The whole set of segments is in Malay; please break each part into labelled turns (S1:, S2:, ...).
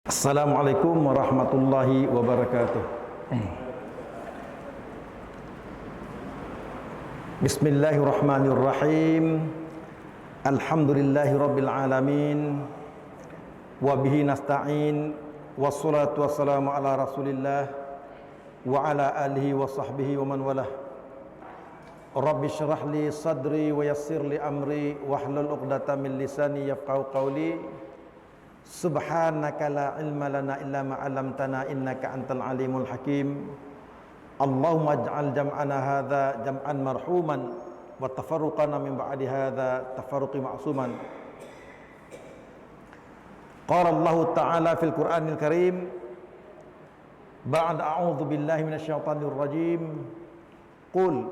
S1: Assalamualaikum warahmatullahi wabarakatuh. Bismillahirrahmanirrahim. Alhamdulillahi rabbil alamin. Wabihi nasta'in. Wassalatu wassalamu ala rasulillah wa ala alihi wa sahbihi wa man walah. Rabbi syrah li sadri wa yassir li amri wahlul uqdatan min lisani yafqahu qawli. Subhanaka la ilma lana illa ma 'allamtana innaka antal alimul hakim. Allahumma ij'al jam'ana hadza jam'an marhuman wa tafarruqana min ba'di hadza tafarruqi ma'suman. Qala Allah ta'ala fil Qur'anil Karim ba'da a'udzu billahi minasyaitonir rajim. Qul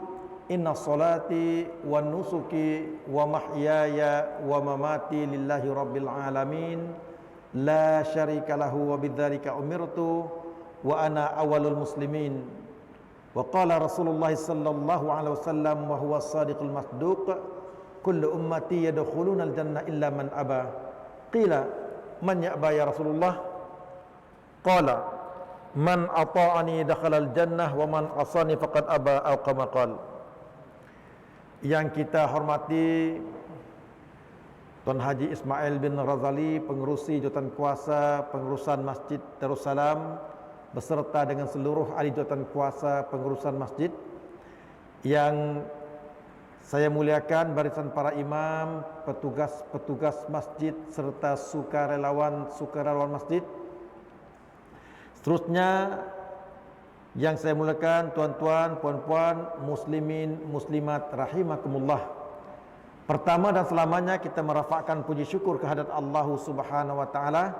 S1: inna salati wa nusuki wa mahyaya wa mamati lillahi rabbil alamin. La syarika lahu wa bidzalika umirtu wa ana awwalul muslimin. Wa qala Rasulullah sallallahu alaihi wasallam wa huwa as-sadiqul masduq, kullu ummati yadkhuluna al-jannah illa man aba. Qila man ya'ba ya Rasulullah? Qala man ata'ani dakhala al-jannah wa man asani faqad aba, atau kama qala. Yang kita hormati Tuan Haji Ismail bin Razali, pengerusi jawatan kuasa pengurusan Masjid Darussalam beserta dengan seluruh ahli jawatan kuasa pengurusan masjid yang saya muliakan, barisan para imam, petugas-petugas masjid serta sukarelawan masjid. Seterusnya yang saya muliakan tuan-tuan, puan-puan, muslimin, muslimat rahimakumullah. Pertama dan selamanya kita merafakkan puji syukur kehadirat Allah Subhanahu wa taala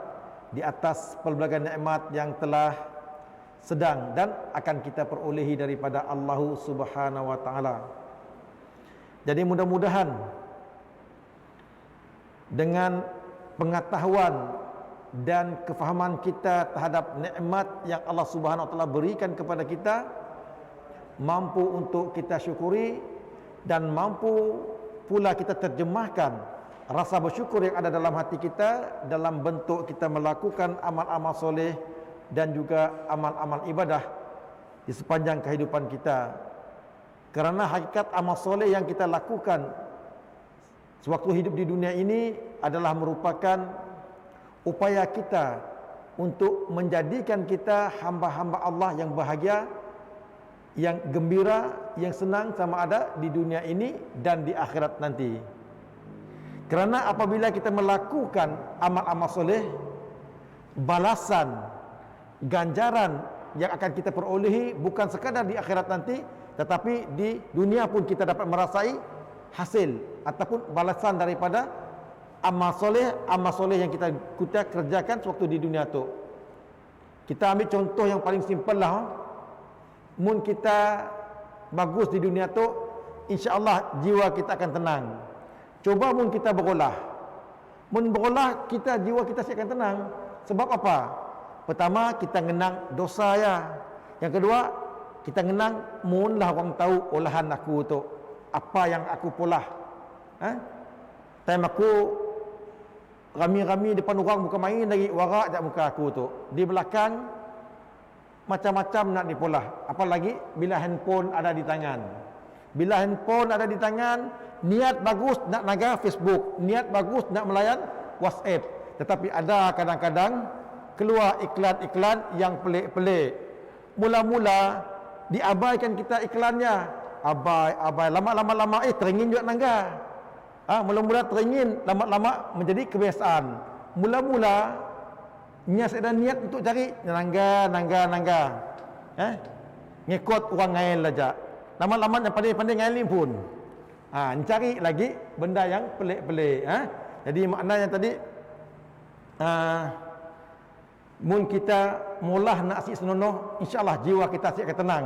S1: di atas pelbagai nikmat yang telah sedang dan akan kita perolehi daripada Allah Subhanahu wa taala. Jadi mudah-mudahan dengan pengetahuan dan kefahaman kita terhadap nikmat yang Allah Subhanahu wa taala berikan kepada kita, mampu untuk kita syukuri dan mampu pula kita terjemahkan rasa bersyukur yang ada dalam hati kita dalam bentuk kita melakukan amal-amal soleh dan juga amal-amal ibadah di sepanjang kehidupan kita. Kerana hakikat amal soleh yang kita lakukan sewaktu hidup di dunia ini adalah merupakan upaya kita untuk menjadikan kita hamba-hamba Allah yang bahagia, yang gembira, yang senang sama ada di dunia ini dan di akhirat nanti. Kerana apabila kita melakukan amal-amal soleh, balasan, ganjaran yang akan kita perolehi bukan sekadar di akhirat nanti, tetapi di dunia pun kita dapat merasai hasil ataupun balasan daripada amal soleh yang kita kerjakan sewaktu di dunia tu. Kita ambil contoh yang paling simple lah. Mun kita bagus di dunia tu, insya-Allah jiwa kita akan tenang. Coba mun kita berolah. Mun berolah kita jiwa kita akan tenang. Sebab apa? Pertama, kita ngenang dosa ya. Yang kedua, kita ngenang mun lah orang tahu olahan aku tu apa yang aku polah. Time aku rami-rami depan orang bukan main lagi warak jak muka aku tu. Di belakang macam-macam nak dipolah, apalagi bila handphone ada di tangan. Bila handphone ada di tangan, niat bagus nak naga Facebook, niat bagus nak melayan WhatsApp, tetapi ada kadang-kadang keluar iklan-iklan yang pelik-pelik. Mula-mula diabaikan kita iklannya, abai lama-lama teringin juga naga. Mula-mula teringin, lama-lama menjadi kebiasaan. Mula-mula ada niat untuk cari nangga. Ngikut orang lain saja. Lama-lama yang pandai-pandai ngalim pun. Cari lagi benda yang pelik-pelik. Jadi maknanya tadi mun kita mulah nak asyik senonoh, insya-Allah jiwa kita asyik akan tenang.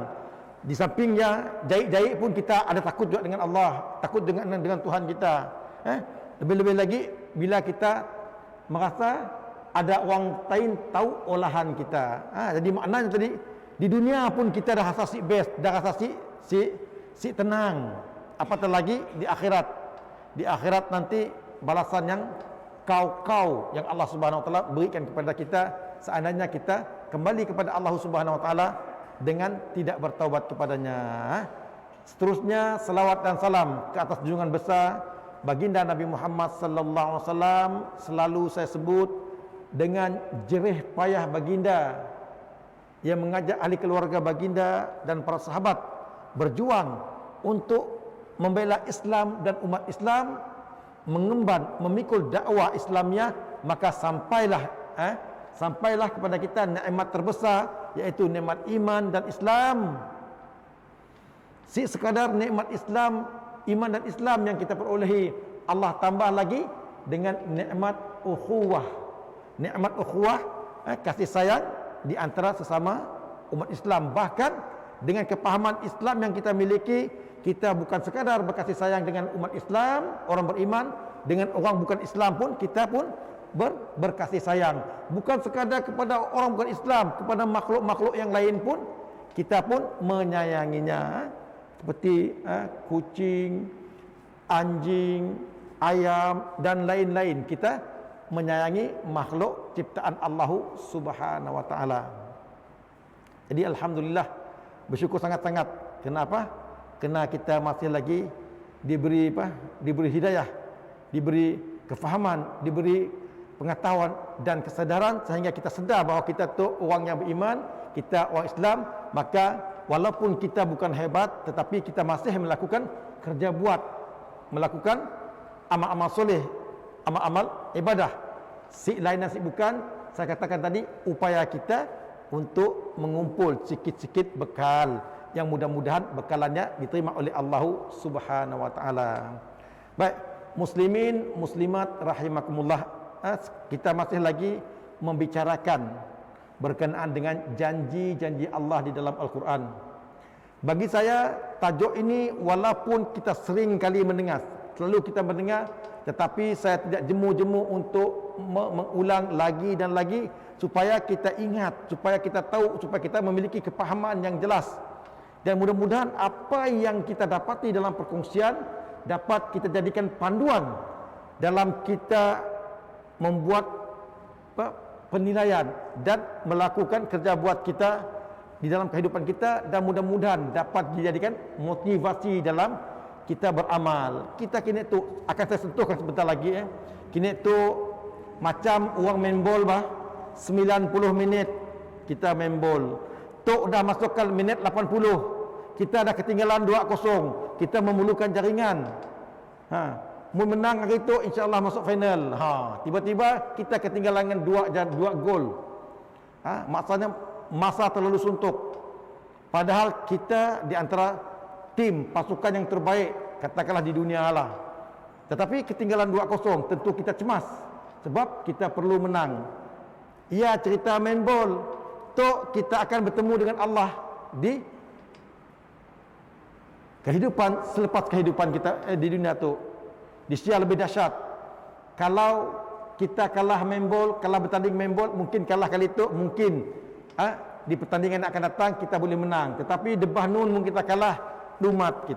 S1: Di sampingnya jahit-jahit pun kita ada takut juga dengan Allah, takut dengan Tuhan kita. Lebih-lebih lagi bila kita merasa ada orang lain tahu olahan kita. Jadi maknanya tadi di dunia pun kita dah rasa si best, dah rasa si tenang. Apatah lagi di akhirat. Di akhirat nanti balasan yang kau yang Allah Subhanahu wa taala berikan kepada kita seandainya kita kembali kepada Allah Subhanahu wa taala dengan tidak bertaubat kepadanya. Seterusnya salawat dan salam ke atas junjungan besar baginda Nabi Muhammad sallallahu alaihi wasallam, selalu saya sebut dengan jerih payah baginda yang mengajak ahli keluarga baginda dan para sahabat berjuang untuk membela Islam dan umat Islam, mengemban memikul dakwah Islamnya, maka sampailah kepada kita nikmat terbesar, yaitu nikmat iman dan Islam. Si sekadar nikmat Islam, iman dan Islam yang kita perolehi, Allah tambah lagi dengan nikmat ukhuwah. Nikmat ukhuwah, kasih sayang di antara sesama umat Islam. Bahkan dengan kepahaman Islam yang kita miliki, kita bukan sekadar berkasih sayang dengan umat Islam, orang beriman, dengan orang bukan Islam pun kita pun berkasih sayang. Bukan sekadar kepada orang bukan Islam, kepada makhluk-makhluk yang lain pun kita pun menyayanginya. Seperti kucing, anjing, ayam dan lain-lain. Kita menyayangi makhluk ciptaan Allah Subhanahu wa taala. Jadi alhamdulillah, bersyukur sangat-sangat. Kenapa? Kerana kita masih lagi diberi hidayah, diberi kefahaman, diberi pengetahuan dan kesedaran, sehingga kita sedar bahawa kita tu orang yang beriman, kita orang Islam. Maka walaupun kita bukan hebat, tetapi kita masih melakukan kerja buat, melakukan amal-amal soleh, amal-amal ibadah. Si lain dan si bukan, saya katakan tadi, upaya kita untuk mengumpul sikit-sikit bekal yang mudah-mudahan bekalannya diterima oleh Allah Subhanahu wa taala. Baik, muslimin, muslimat rahimakumullah, kita masih lagi membicarakan berkenaan dengan janji-janji Allah di dalam Al-Quran. Bagi saya, tajuk ini walaupun kita sering kali mendengar, selalu kita mendengar, tetapi saya tidak jemu-jemu untuk mengulang lagi dan lagi, supaya kita ingat, supaya kita tahu, supaya kita memiliki kepahaman yang jelas. Dan mudah-mudahan apa yang kita dapati dalam perkongsian dapat kita jadikan panduan dalam kita membuat penilaian dan melakukan kerja buat kita di dalam kehidupan kita, dan mudah-mudahan dapat dijadikan motivasi dalam kita beramal. Kita kini tu akan saya sentuhkan sebentar lagi. Kini tu macam orang main bola bah, 90 minit kita main bola. Tok dah masukkan minit 80, kita dah ketinggalan 2-0, kita memerlukan jaringan. Menang hari itu insya-Allah masuk final. Tiba-tiba kita ketinggalan dengan 2 gol. Maksudnya masa terlalu suntuk. Padahal kita di antara tim pasukan yang terbaik katakanlah di dunia lah. Tetapi ketinggalan 2-0, tentu kita cemas sebab kita perlu menang. Ya, cerita main bol, tok kita akan bertemu dengan Allah di kehidupan selepas kehidupan kita di dunia tu. Di sisi lebih dahsyat, kalau kita kalah main bol, kalah bertanding main bol, mungkin kalah kali itu, mungkin di pertandingan yang akan datang kita boleh menang. Tetapi debah nun mungkin kita kalah, lumat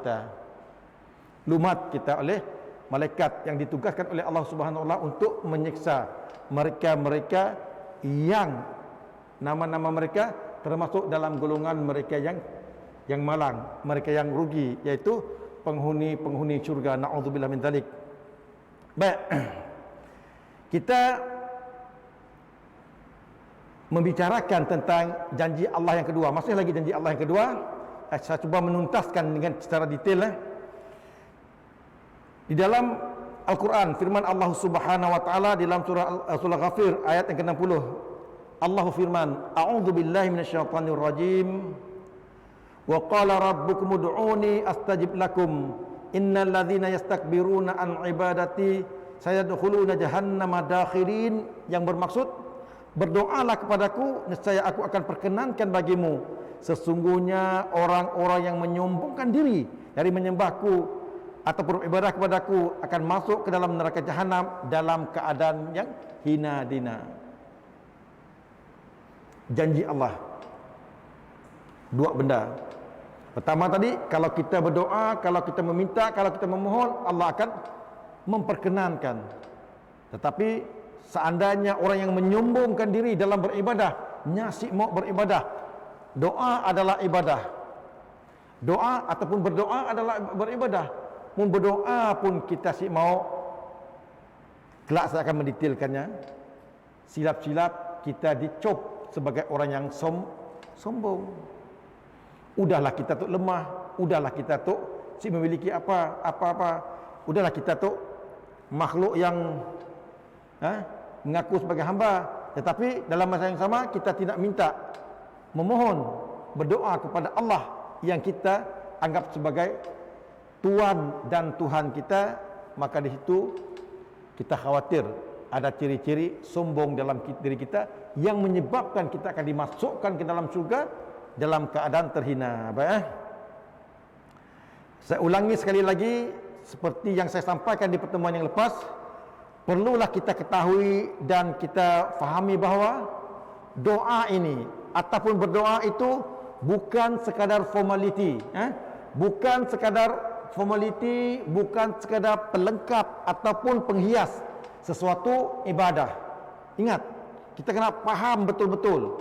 S1: kita oleh malaikat yang ditugaskan oleh Allah Subhanahu wa taala untuk menyiksa mereka-mereka yang nama-nama mereka termasuk dalam golongan mereka yang malang, mereka yang rugi, yaitu penghuni syurga. Na'udzubillah min dzalik. Baik. Kita membicarakan tentang janji Allah yang kedua. Masih lagi janji Allah yang kedua. Saya cuba menuntaskan dengan secara detail. Di dalam Al-Quran, firman Allah Subhanahu wa taala dalam surah Ghafir ayat yang ke-60. Allah firman, "A'udzubillahi minasyaitonir rajim. Wa qala rabbukum ud'uni astajib lakum. Innal ladzina yastakbiruna an ibadati sayadkhuluna jahannama dakhirin." Yang bermaksud, berdoalah kepadaku, nescaya aku akan perkenankan bagimu. Sesungguhnya orang-orang yang menyombongkan diri dari menyembahku ataupun ibadah kepadaku akan masuk ke dalam neraka jahanam dalam keadaan yang hina dina. Janji Allah dua benda. Pertama tadi, kalau kita berdoa, kalau kita meminta, kalau kita memohon, Allah akan memperkenankan. Tetapi seandainya orang yang menyombongkan diri dalam beribadah, nyasik mau beribadah. Doa adalah ibadah. Doa ataupun berdoa adalah beribadah. Mun berdoa pun kita sik mau, kelak saya akan mendetailkannya. Silap-silap kita dicop sebagai orang yang sombong. Udahlah kita tu lemah, udahlah kita tu si memiliki apa-apa. Udahlah kita tu makhluk yang mengaku sebagai hamba, tetapi dalam masa yang sama kita tidak minta, memohon, berdoa kepada Allah yang kita anggap sebagai Tuan dan Tuhan kita. Maka di situ kita khawatir ada ciri-ciri sombong dalam diri kita yang menyebabkan kita akan dimasukkan ke dalam surga dalam keadaan terhina. Baik, saya ulangi sekali lagi seperti yang saya sampaikan di pertemuan yang lepas. Perlulah kita ketahui dan kita fahami bahawa doa ini ataupun berdoa itu bukan sekadar formaliti, bukan sekadar formaliti, bukan sekadar pelengkap ataupun penghias sesuatu ibadah. Ingat, kita kena faham betul-betul.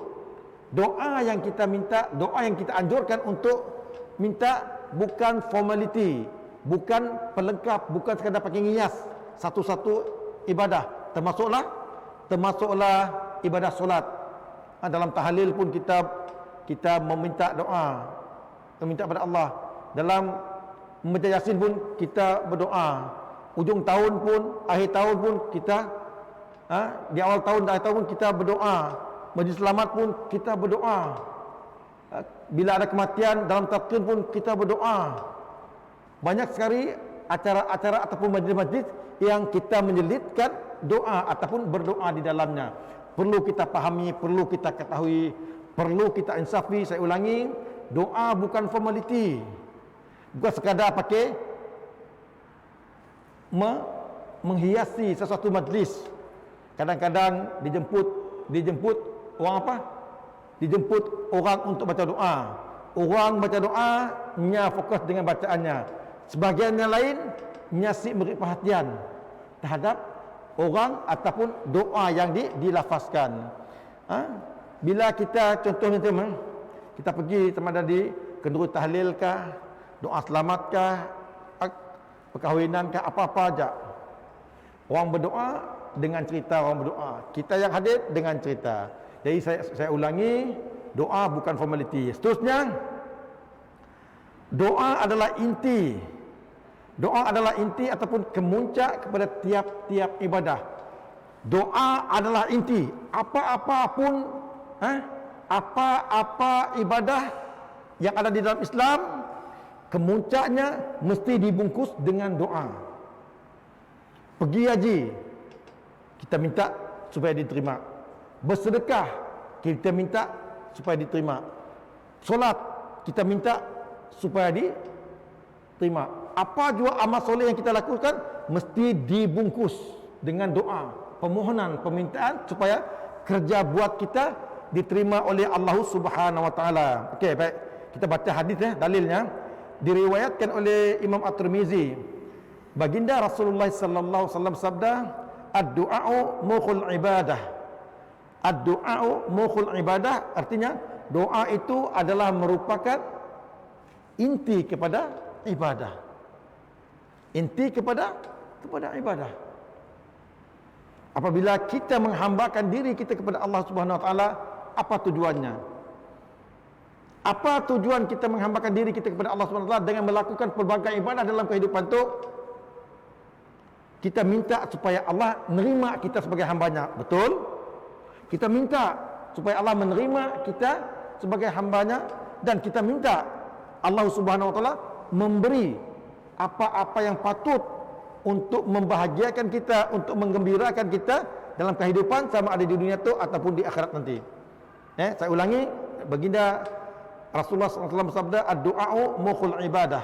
S1: Doa yang kita minta, doa yang kita anjurkan untuk minta bukan formaliti, bukan pelengkap, bukan sekadar pakai ngias satu-satu ibadah. Termasuklah ibadah solat. Dalam tahlil pun kita meminta doa, meminta kepada Allah. Dalam membaca Yasin pun kita berdoa. Ujung tahun pun, akhir tahun pun kita di awal tahun dan akhir tahun pun kita berdoa. Majlis selamat pun kita berdoa. Bila ada kematian dalam takdir pun kita berdoa. Banyak sekali acara-acara ataupun majlis-majlis yang kita menyelitkan doa ataupun berdoa di dalamnya. Perlu kita pahami, perlu kita ketahui, perlu kita insafi. Saya ulangi, doa bukan formaliti, bukan sekadar pakai menghiasi sesuatu majlis. Kadang-kadang dijemput orang apa? Dijemput orang untuk baca doa. Orang baca doa nya fokus dengan bacaannya. Sebahagian yang lain nyasik beri perhatian terhadap orang ataupun doa yang dilafazkan. Bila kita contohnya teman, kita pergi sama ada di kenduri tahlil kah, doa selamat kah, perkahwinan kah, apa-apa aja. Orang berdoa dengan cerita orang berdoa. Kita yang hadir dengan cerita. Jadi saya ulangi, doa bukan formaliti. Seterusnya, doa adalah inti. Doa adalah inti ataupun kemuncak kepada tiap-tiap ibadah. Doa adalah inti. Apa-apa ibadah yang ada di dalam Islam, kemuncaknya mesti dibungkus dengan doa. Pergi haji, kita minta supaya diterima. Bersedekah, kita minta supaya diterima. Solat, kita minta supaya diterima. Apa jua amal soleh yang kita lakukan mesti dibungkus dengan doa, permohonan, permintaan supaya kerja buat kita diterima oleh Allah Subhanahu wa taala. Okey, baik. Kita baca hadis dalilnya. Diriwayatkan oleh Imam At-Tirmizi. Baginda Rasulullah sallallahu alaihi wasallam sabda, "Ad-du'a'u mukhul ibadah." Ad-du'a'u mukhul ibadah artinya doa itu adalah merupakan inti kepada ibadah. Inti kepada ibadah. Apabila kita menghambakan diri kita kepada Allah Subhanahu wa taala, apa tujuannya? Apa tujuan kita menghambakan diri kita kepada Allah Subhanahu wa taala dengan melakukan pelbagai ibadah dalam kehidupan itu? Kita minta supaya Allah menerima kita sebagai hambanya, betul? Kita minta supaya Allah menerima kita sebagai hambanya, dan kita minta Allah Subhanahu wa taala memberi apa-apa yang patut untuk membahagiakan kita, untuk menggembirakan kita dalam kehidupan sama ada di dunia itu ataupun di akhirat nanti. Saya ulangi, baginda Rasulullah SAW bersabda, ad-du'a'u mukhul ibadah.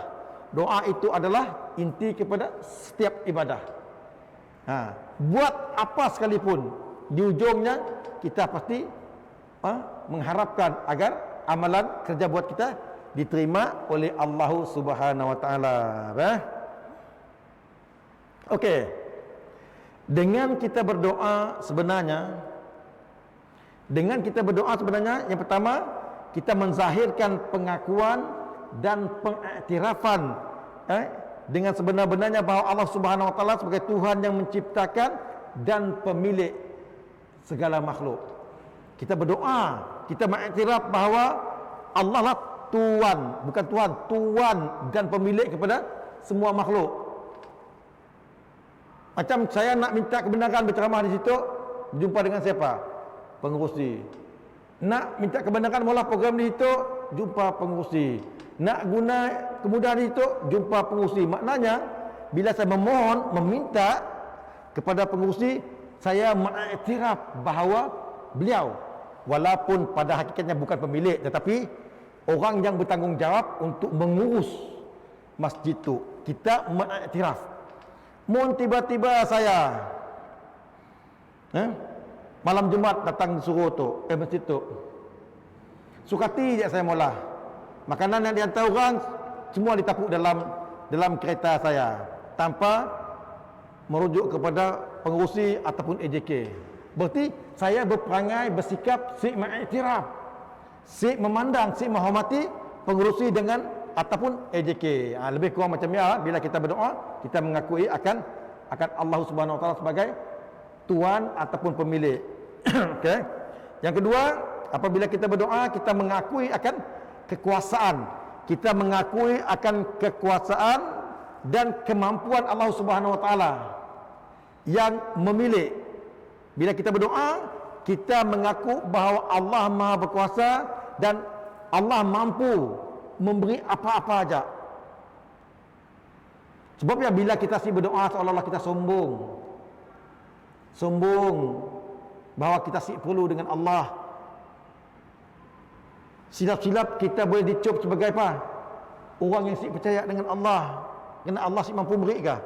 S1: Doa itu adalah inti kepada setiap ibadah. Buat apa sekalipun, di ujungnya kita pasti mengharapkan agar amalan kerja buat kita diterima oleh Allah Subhanahu wa taala. Okey. Dengan kita berdoa sebenarnya, yang pertama kita menzahirkan pengakuan dan pengiktirafan dengan sebenar-benarnya bahawa Allah Subhanahu Wa Taala sebagai Tuhan yang menciptakan dan pemilik segala makhluk. Kita berdoa, kita mengiktiraf bahawa Allah lah Tuhan, bukan Tuhan, Tuhan dan pemilik kepada semua makhluk. Macam saya nak minta kebenaran berceramah di situ, jumpa dengan siapa? Pengerusi. Nak minta kebenaran mula program di situ, jumpa pengerusi. Nak guna kemudahan di situ, jumpa pengerusi. Maknanya bila saya memohon, meminta kepada pengerusi, saya mengiktiraf bahawa beliau walaupun pada hakikatnya bukan pemilik, tetapi orang yang bertanggungjawab untuk mengurus masjid itu. Kita mengiktiraf. Mun tiba-tiba saya malam Jumat datang suruh tu masjid tu, sukati je saya mula. Makanan yang dihantar orang semua ditapuk dalam kereta saya tanpa merujuk kepada pengurusi ataupun AJK. Berarti saya berperangai, bersikap si mengiktiraf, si memandang, si menghormati pengurusi dengan ataupun AJK. Lebih kurang macam ya, bila kita berdoa, kita mengakui akan Allah Subhanahu Wa Taala sebagai Tuhan ataupun pemilik. Okey. Yang kedua, apabila kita berdoa, kita mengakui akan kekuasaan. Kita mengakui akan kekuasaan dan kemampuan Allah Subhanahu Wa Taala yang memilih. Bila kita berdoa, kita mengaku bahawa Allah Maha berkuasa dan Allah mampu memberi apa-apa aja. Sebabnya bila kita berdoa seolah-olah kita sombong bahawa kita perlu dengan Allah. Silap-silap kita boleh dicop sebagai apa? Orang yang percaya dengan Allah. Kerana Allah mampu memberi ke?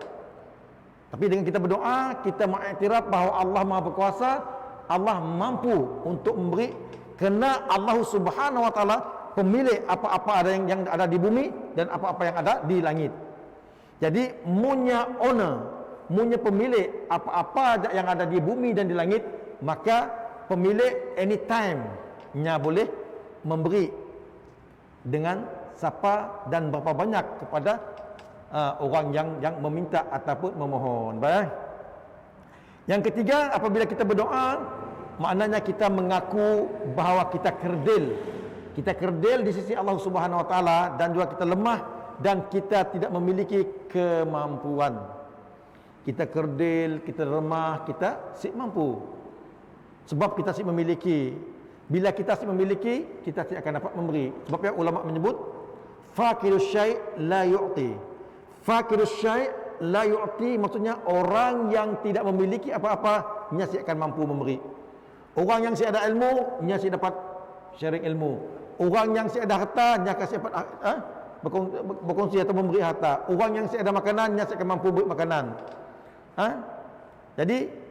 S1: Tapi dengan kita berdoa, kita mengiktiraf bahawa Allah Maha berkuasa, Allah mampu untuk memberi, kerana Allah Subhanahu Wa Taala pemilik apa-apa yang ada di bumi dan apa-apa yang ada di langit. Jadi munya owner, munya pemilik apa-apa yang ada di bumi dan di langit, maka pemilik anytime nya boleh memberi dengan siapa dan berapa banyak kepada orang yang meminta ataupun memohon. Baik. Yang ketiga, apabila kita berdoa, maknanya kita mengaku bahawa kita kerdil. Kita kerdil di sisi Allah Subhanahu Wa Taala dan juga kita lemah dan kita tidak memiliki kemampuan. Kita kerdil, kita lemah, kita mampu. Sebab kita memiliki. Bila kita memiliki, kita akan dapat memberi. Sebabnya ulama menyebut fakirus syai' la yu'ti. Fakirus syai' la yu'ti maksudnya orang yang tidak memiliki apa-apa, nya akan mampu memberi. Orang yang ada ilmu, nya dapat sharing ilmu. Orang yang ada harta, nya akan dapat berkongsi atau memberi harta. Orang yang ada makanan, nya akan mampu beri makanan. Jadi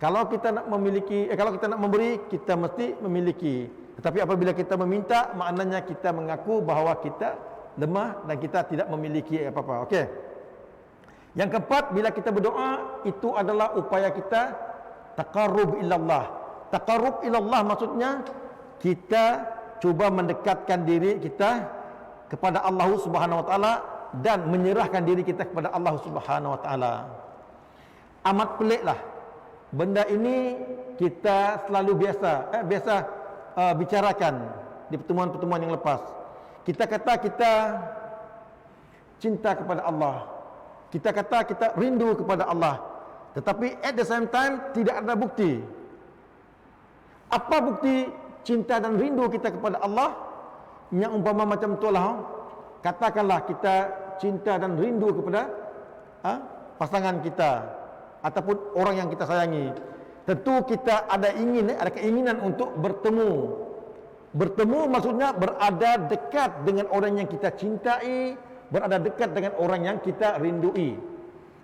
S1: kalau kita nak memiliki, kalau kita nak memberi, kita mesti memiliki. Tetapi apabila kita meminta, maknanya kita mengaku bahawa kita lemah dan kita tidak memiliki apa-apa. Okey. Yang keempat, bila kita berdoa, itu adalah upaya kita taqarrub ilallah. Taqarrub ilallah maksudnya kita cuba mendekatkan diri kita kepada Allah Subhanahu Wa Taala dan menyerahkan diri kita kepada Allah Subhanahu Wa Taala. Amat peliklah. Benda ini kita selalu biasa bicarakan di pertemuan-pertemuan yang lepas. Kita kata kita cinta kepada Allah. Kita kata kita rindu kepada Allah. Tetapi at the same time tidak ada bukti. Apa bukti cinta dan rindu kita kepada Allah? Yang umpama macam itulah. Katakanlah kita cinta dan rindu kepada pasangan kita ataupun orang yang kita sayangi. Tentu kita ada keinginan untuk bertemu. Bertemu maksudnya berada dekat dengan orang yang kita cintai, berada dekat dengan orang yang kita rindui.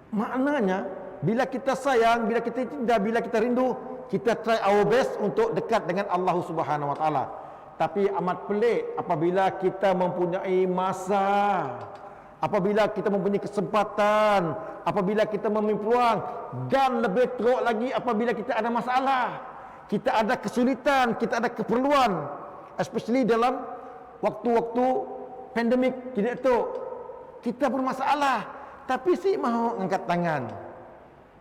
S1: Maknanya bila kita sayang, bila kita cinta, bila kita rindu, kita try our best untuk dekat dengan Allah Subhanahu Wa Taala. Tapi amat pelik apabila kita mempunyai masa apabila kita mempunyai kesempatan, apabila kita mempunyai peluang, dan lebih teruk lagi apabila kita ada masalah, kita ada kesulitan, kita ada keperluan, especially dalam waktu-waktu pandemik, tidak tahu kita bermasalah, tapi si mahu angkat tangan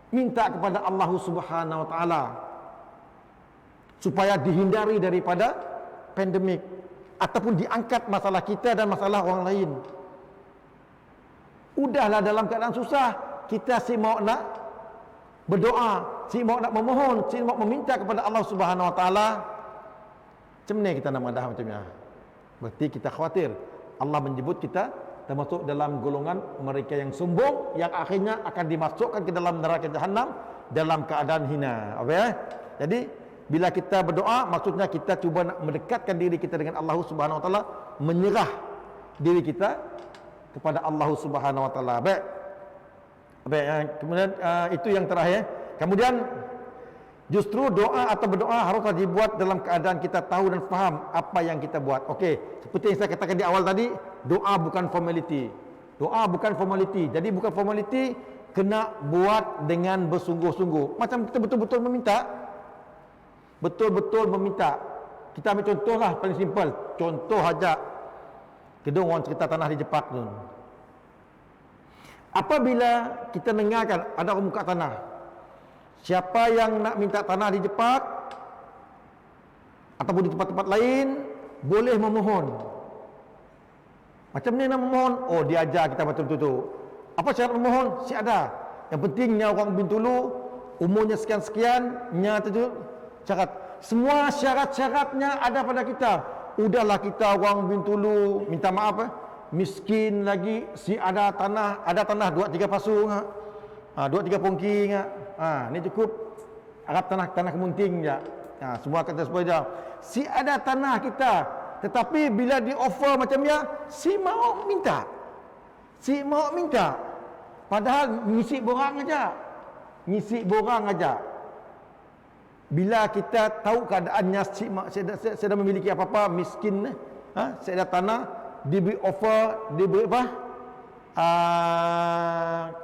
S1: minta kepada Allah Subhanahu wa taala supaya dihindari daripada pandemik ataupun diangkat masalah kita dan masalah orang lain. Udahlah dalam keadaan susah, kita si mau nak berdoa, si mau nak memohon, si mau meminta kepada Allah Subhanahu wa taala. Macam mana kita nak mengadah macam ni? Berarti kita khawatir Allah menyebut kita termasuk dalam golongan mereka yang sombong, yang akhirnya akan dimasukkan ke dalam neraka jahanam dalam keadaan hina. Apa ya? Jadi bila kita berdoa, maksudnya kita cuba nak mendekatkan diri kita dengan Allah Subhanahu wa taala, menyerah diri kita kepada Allah Subhanahu wa taala. Baik. Baik, kemudian itu yang terakhir. Kemudian justru doa atau berdoa haruslah dibuat dalam keadaan kita tahu dan faham apa yang kita buat. Okey, seperti yang saya katakan di awal tadi, doa bukan formality. Doa bukan formality. Jadi bukan formality, kena buat dengan bersungguh-sungguh. Macam kita betul-betul meminta. Betul-betul meminta. Kita ambil contohlah paling simple. Contoh aja. Kedua orang cerita tanah di Jepang tu. Apabila kita dengarkan ada orang buka tanah, siapa yang nak minta tanah di Jepang ataupun di tempat-tempat lain boleh memohon. Macam mana nak memohon? Oh, dia ajar kita betul-betul. Apa syarat memohon? Si ada. Yang pentingnya orang Bintulu, umurnya sekian-sekian, nya tu syarat. Semua syarat-syaratnya ada pada kita. Udahlah kita orang Bintulu, minta maaf miskin lagi, si ada tanah 2-3 pasung, 2-3 pongki ni cukup. Arab tanah kemunting je. Semua kata sepaja. Si ada tanah kita, tetapi bila di offer macam ya, si mau minta. Si mau minta. Padahal ngisi borang aja. Ngisi borang aja. Bila kita tahu keadaannya saya dah memiliki apa-apa, miskin, saya ada tanah, diberi offer, diberi apa?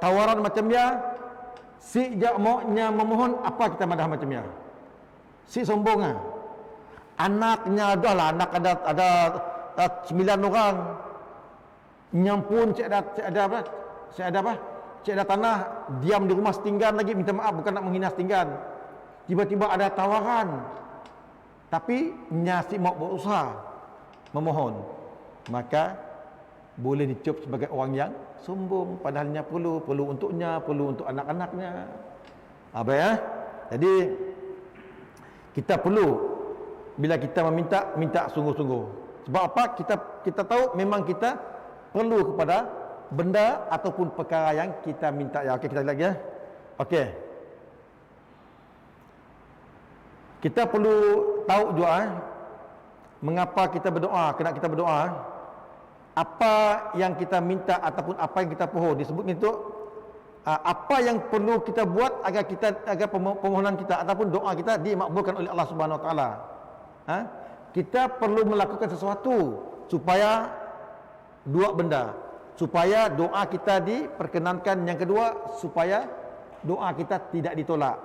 S1: Tawaran macam ya, si jak maunya memohon, apa kita madah macam ya? Si sombong Anaknya adalah anak ada 9 orang. Nyampun saya ada apa? Saya ada tanah, diam di rumah setinggan lagi, minta maaf bukan nak menghina setinggan. Tiba-tiba ada tawaran, tapi nyasi mau berusaha memohon, maka boleh dicop sebagai orang yang sombong, padahalnya perlu untuknya, perlu untuk anak-anaknya. Apa ya? Jadi kita perlu bila kita minta sungguh-sungguh. Sebab apa? Kita tahu memang kita perlu kepada benda ataupun perkara yang kita minta. Ya, okey, kita lihat lagi ya. Okey. Kita perlu tahu juga mengapa kita berdoa, kenapa kita berdoa. Apa yang kita minta ataupun apa yang kita pohon disebut itu apa yang perlu kita buat agar permohonan kita ataupun doa kita dimakbulkan oleh Allah Subhanahu wa taala. Kita perlu melakukan sesuatu supaya dua benda. Supaya doa kita diperkenankan, yang kedua supaya doa kita tidak ditolak.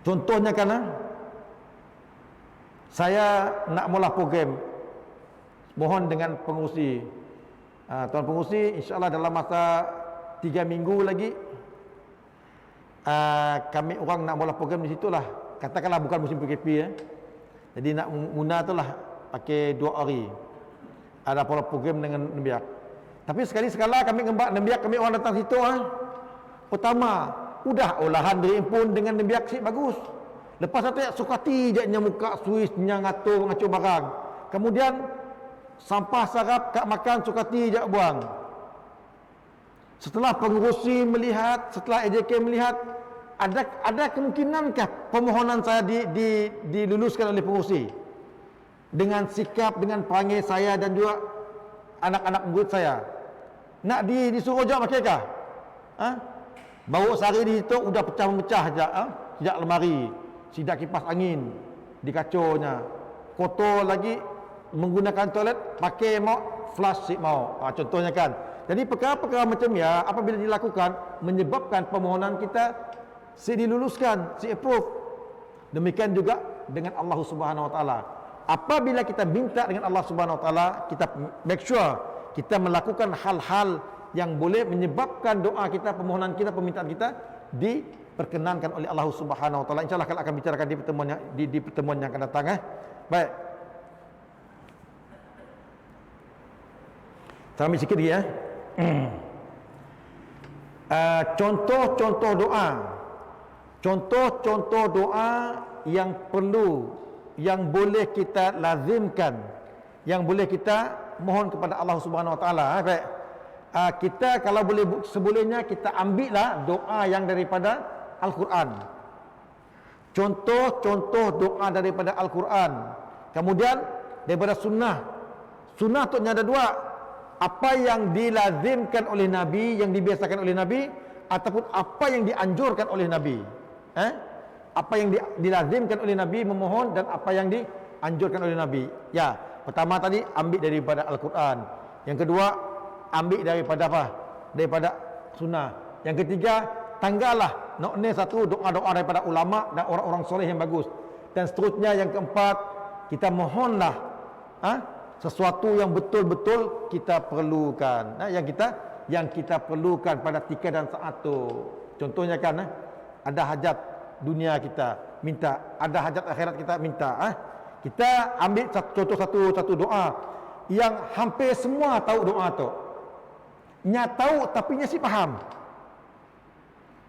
S1: Contohnya saya nak mula program, mohon dengan pengurusi. Tuan pengurusi, insyaAllah dalam masa 3 minggu lagi kami orang nak mula program di situlah. Katakanlah bukan musim PKP ya. Jadi nak guna tu lah pakai 2 hari. Ada pola program dengan Nembiak. Tapi sekali-sekala kami ngembak Nembiak, kami orang datang situ pertama udah olahan diimpun dengan Nembiak sih bagus. Lepas tu sukati je nya muka Swiss nya ngatur barang. Kemudian sampah sarap kak makan sukati je buang. Setelah pengurusi melihat, setelah AJK melihat, ada kemungkinankah permohonan saya diluluskan oleh pengurusi dengan sikap, dengan panggil saya dan juga anak-anak murid saya? Nak disuruh jawab makakah? Bawa sehari di situ udah pecah-pecah sejak lemari, sidak kipas angin di kaconya, kotor lagi menggunakan toilet pakai mau flush seat mau. Contohnya kan. Jadi perkara-perkara macam ya apabila dilakukan menyebabkan permohonan kita diluluskan, approve. Demikian juga dengan Allah Subhanahu wa taala. Apabila kita minta dengan Allah Subhanahu wa taala, kita make sure kita melakukan hal-hal yang boleh menyebabkan doa kita, permohonan kita, permintaan kita diperkenankan oleh Allah Subhanahu wa taala. Insyaallah kita akan bicarakan di pertemuan yang akan datang. Baik. Sambil sikit lagi ya. Contoh-contoh doa. Contoh-contoh doa yang perlu, yang boleh kita lazimkan, yang boleh kita mohon kepada Allah Subhanahu wa taala. Baik. Kita kalau boleh sebolehnya kita ambillah doa yang daripada Al-Quran. Contoh-contoh doa daripada Al-Quran. Kemudian daripada sunnah. Sunnah tu ada dua. Apa yang dilazimkan oleh Nabi, yang dibiasakan oleh Nabi, ataupun apa yang dianjurkan oleh Nabi. Apa yang dilazimkan oleh Nabi memohon dan apa yang dianjurkan oleh Nabi. Ya, pertama tadi ambil daripada Al-Quran. Yang kedua ambil daripada apa? Daripada sunnah. Yang ketiga tanggallah nokne satu doa-doa daripada ulama dan orang-orang soleh yang bagus. Dan seterusnya yang keempat kita mohonlah sesuatu yang betul-betul kita perlukan. Yang kita perlukan pada tika dan saat tu. Contohnya kan ada hajat dunia kita minta, ada hajat akhirat kita minta. Kita ambil contoh satu doa yang hampir semua tahu doa tu. Nya tahu tapi nya si faham.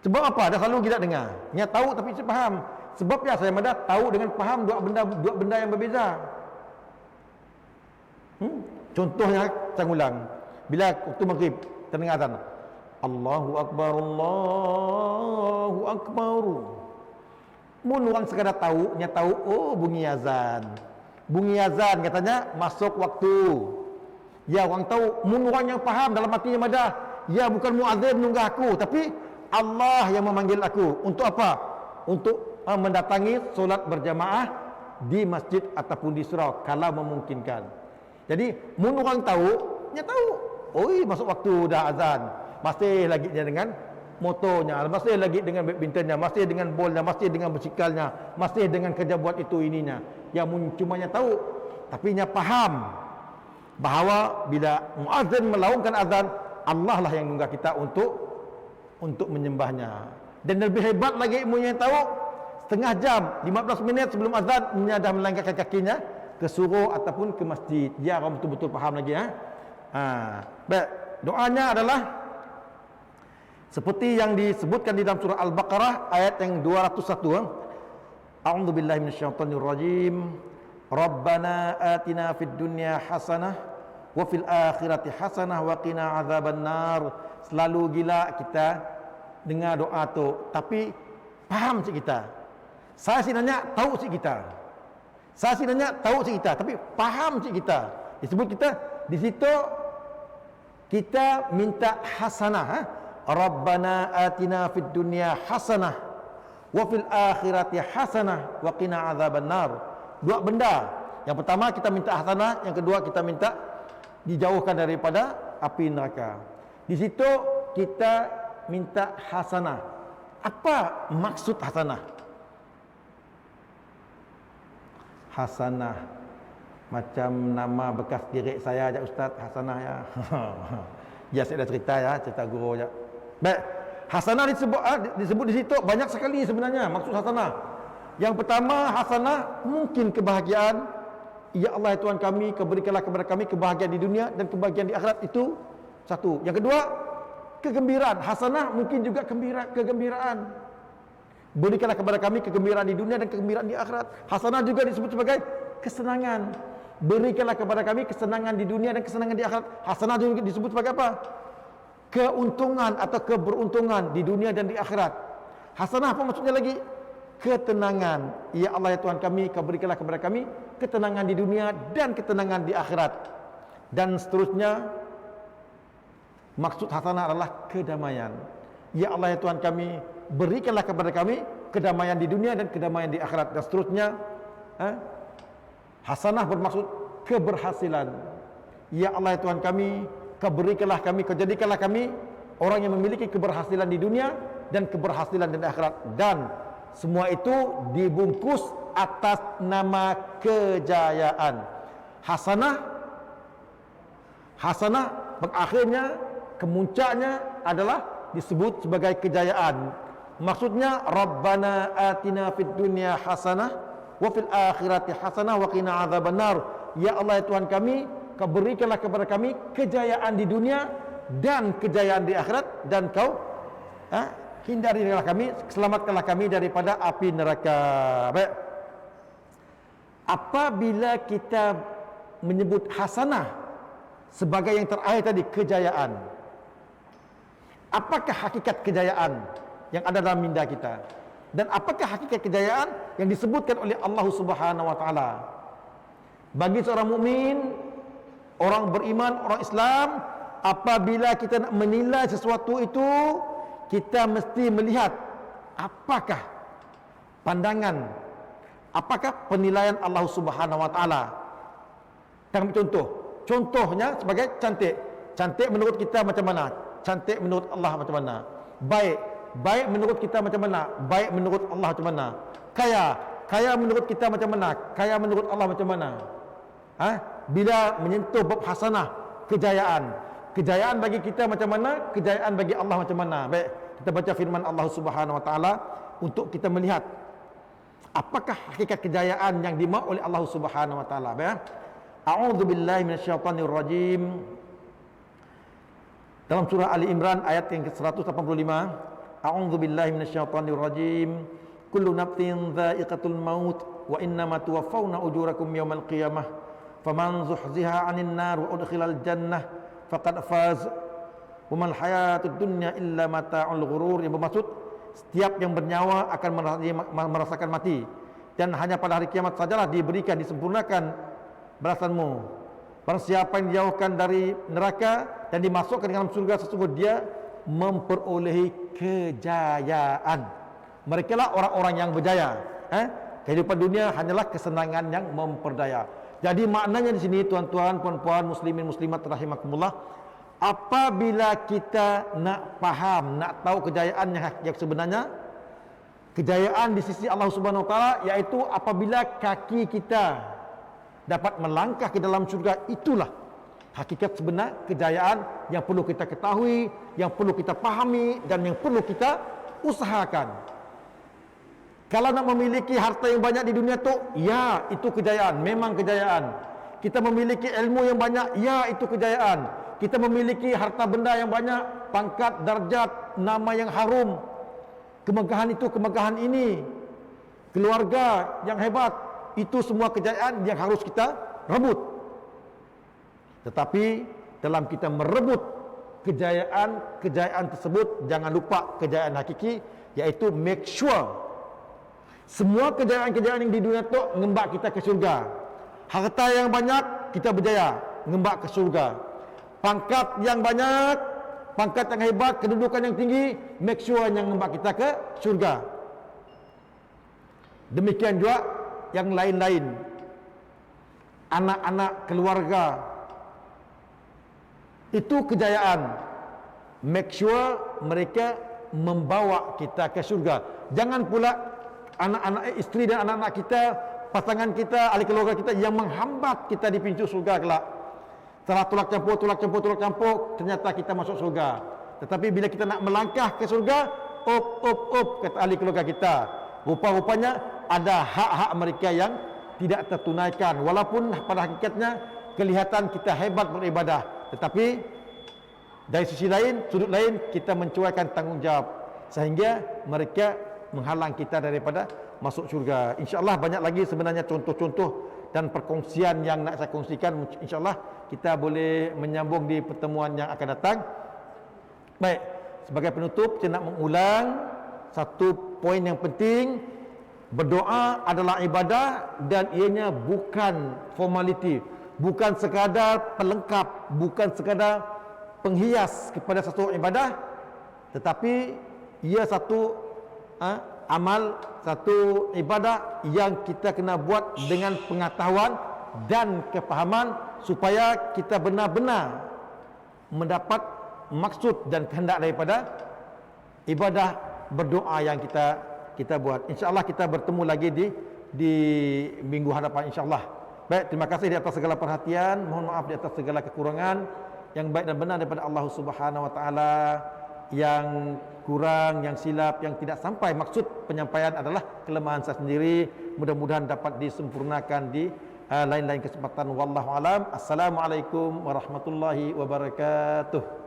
S1: Sebab apa? Dah selalu kita dengar. Nya tahu tapi si faham. Sebab ya saya madah tahu dengan faham dua benda yang berbeza. Contohnya saya ulang. Bila waktu maghrib terdengar azan. Allahu Akbar, Allahu Akbar. Mun orang sekadar tahu, nya tahu oh bunyi azan. Bunyi azan katanya masuk waktu. Ya orang tahu, mun orang yang faham dalam hatinya madah, ya bukan muazzin menunggah aku, tapi Allah yang memanggil aku. Untuk apa? Untuk mendatangi solat berjamaah di masjid ataupun di surau kalau memungkinkan. Jadi mun orang tahu, nya tahu. Oi, masuk waktu dah azan. Masih lagi dia dengan motornya, masih lagi dengan badmintonnya, masih dengan bolnya, masih dengan bersikalnya, masih dengan kerja buat itu ininya. Yang mun cumanya tahu, tapi nya faham bahawa bila muazzin melaungkan azan, Allah lah yang nunggah kita untuk menyembahnya. Dan lebih hebat lagi mun yang tahu, setengah jam, 15 minit sebelum azan, nya dah melangkahkan kakinya ke surau ataupun ke masjid. Dia orang betul-betul faham lagi. Baik, doanya adalah seperti yang disebutkan di dalam surah Al-Baqarah ayat yang 201. A'udzu billahi minasyaitonir rajim. Rabbana atina fid dunya hasanah wa fil akhirati hasanah wa qina azabannar. Selalu gila kita dengar doa tu, tapi faham sikit kita. Saya sebenarnya tahu sikit kita. Saya sebenarnya tahu sikit kita, tapi faham sikit kita. Disebut kita di situ kita minta hasanah. Rabbana atina fid dunya hasanah wa fil akhirati hasanah wa qina azabannar. Dua benda. Yang pertama kita minta hasanah, yang kedua kita minta dijauhkan daripada api neraka. Di situ kita minta hasanah. Apa maksud hasanah? Hasanah macam nama bekas direk saya aja Ustaz, hasanah ya. Ya saya dah cerita ya, cerita guru aja. Baik, hasanah disebut di situ banyak sekali sebenarnya maksud hasanah. Yang pertama, hasanah mungkin kebahagiaan. Ya Allah ya Tuhan kami, berikanlah kepada kami kebahagiaan di dunia dan kebahagiaan di akhirat, itu satu. Yang kedua, kegembiraan. Hasanah mungkin juga kegembiraan. Berikanlah kepada kami kegembiraan di dunia dan kegembiraan di akhirat. Hasanah juga disebut sebagai kesenangan. Berikanlah kepada kami kesenangan di dunia dan kesenangan di akhirat. Hasanah juga disebut sebagai apa? Keuntungan atau keberuntungan di dunia dan di akhirat. Hasanah apa maksudnya lagi? Ketenangan. Ya Allah ya Tuhan kami, berikanlah kepada kami ketenangan di dunia dan ketenangan di akhirat. Dan seterusnya, maksud hasanah adalah kedamaian. Ya Allah ya Tuhan kami, berikanlah kepada kami kedamaian di dunia dan kedamaian di akhirat. Dan seterusnya, hasanah bermaksud keberhasilan. Ya Allah ya Tuhan kami, berikanlah kami, jadikanlah kami orang yang memiliki keberhasilan di dunia dan keberhasilan di akhirat, dan semua itu dibungkus atas nama kejayaan. Hasanah akhirnya kemuncaknya adalah disebut sebagai kejayaan. Maksudnya Rabbana atina fid dunya hasanah wa fil akhirati hasanah wa qina adzabannar. Ya Allah ya Tuhan kami, Kau berikanlah kepada kami kejayaan di dunia dan kejayaan di akhirat, dan Kau hindarilah kami, selamatkanlah kami daripada api neraka. Baik. Apabila kita menyebut hasanah sebagai yang terakhir tadi, kejayaan, apakah hakikat kejayaan yang ada dalam minda kita? Dan apakah hakikat kejayaan yang disebutkan oleh Allah Subhanahu wa taala? Bagi seorang mukmin, orang beriman, orang Islam, apabila kita nak menilai sesuatu itu, kita mesti melihat apakah pandangan, apakah penilaian Allah Subhanahu wa taala. Kita ambil contohnya sebagai cantik menurut kita macam mana? Cantik menurut Allah macam mana? Baik menurut kita macam mana? Baik menurut Allah macam mana? Kaya menurut kita macam mana? Kaya menurut Allah macam mana? Bila menyentuh bab hasanah, kejayaan bagi kita macam mana? Kejayaan bagi Allah macam mana? Baik, kita baca firman Allah Subhanahu wa taala untuk kita melihat apakah hakikat kejayaan yang dimau oleh Allah Subhanahu wa taala. Baik. A'udzu billahi minasyaitonir rajim. Dalam surah Ali Imran ayat yang ke-185, A'udzu billahi minasyaitonir rajim. Kullu nafsin dha'iqatul maut wa innama tuwaffawna ujurakum yawmal qiyamah. Faman zuhziha 'anil nar wa udkhilal jannah faqad faz. Wa mal hayatud dunya illa mata'ul ghurur. Yang bermaksud setiap yang bernyawa akan merasakan mati, dan hanya pada hari kiamat sajalah diberikan, disempurnakan balasanmu. Barang siapa yang dijauhkan dari neraka dan dimasukkan dalam surga, sesungguhnya dia memperolehi kejayaan. Mereka lah orang-orang yang berjaya. Kehidupan dunia hanyalah kesenangan yang memperdaya. Jadi maknanya di sini, tuan-tuan, puan-puan, muslimin, muslimat rahimakumullah, apabila kita nak faham, nak tahu kejayaan yang sebenarnya, kejayaan di sisi Allah Subhanahu wa taala, iaitu apabila kaki kita dapat melangkah ke dalam syurga, itulah hakikat sebenar kejayaan yang perlu kita ketahui, yang perlu kita pahami, dan yang perlu kita usahakan. Kalau nak memiliki harta yang banyak di dunia tu, ya, itu kejayaan, memang kejayaan. Kita memiliki ilmu yang banyak, ya, itu kejayaan. Kita memiliki harta benda yang banyak, pangkat, darjat, nama yang harum, kemegahan itu, kemegahan ini, keluarga yang hebat, itu semua kejayaan yang harus kita rebut. Tetapi dalam kita merebut kejayaan tersebut, jangan lupa kejayaan hakiki, iaitu make sure semua kejayaan-kejayaan yang di dunia itu ngembak kita ke syurga. Harta yang banyak, kita berjaya, ngembak ke syurga. Pangkat yang banyak, pangkat yang hebat, kedudukan yang tinggi, make sure yang ngembak kita ke syurga. Demikian juga yang lain-lain. Anak-anak, keluarga, itu kejayaan. Make sure mereka membawa kita ke syurga. Jangan pula anak-anak, isteri dan anak-anak kita, pasangan kita, ahli keluarga kita yang menghambat kita di pintu surga kelak. Setelah tolak campur, ternyata kita masuk surga. Tetapi bila kita nak melangkah ke surga, kata ahli keluarga kita, rupa-rupanya ada hak-hak mereka yang tidak tertunaikan. Walaupun pada hakikatnya kelihatan kita hebat beribadah, tetapi dari sisi lain, sudut lain, kita mencuaikan tanggungjawab, sehingga mereka menghalang kita daripada masuk syurga. InsyaAllah banyak lagi sebenarnya contoh-contoh dan perkongsian yang nak saya kongsikan. InsyaAllah kita boleh menyambung di pertemuan yang akan datang. Baik, sebagai penutup saya nak mengulang satu poin yang penting. Berdoa adalah ibadah, dan ianya bukan formaliti, bukan sekadar pelengkap, bukan sekadar penghias kepada satu ibadah, tetapi ia satu amal, satu ibadah yang kita kena buat dengan pengetahuan dan kefahaman supaya kita benar-benar mendapat maksud dan kehendak daripada ibadah berdoa yang kita buat. InsyaAllah kita bertemu lagi di minggu hadapan, insyaAllah. Baik, terima kasih di atas segala perhatian. Mohon maaf di atas segala kekurangan. Yang baik dan benar daripada Allah Subhanahu Wa Taala. Yang kurang, yang silap, yang tidak sampai maksud penyampaian adalah kelemahan saya sendiri. Mudah-mudahan dapat disempurnakan di lain-lain kesempatan. Wallahu alam. Assalamualaikum warahmatullahi wabarakatuh.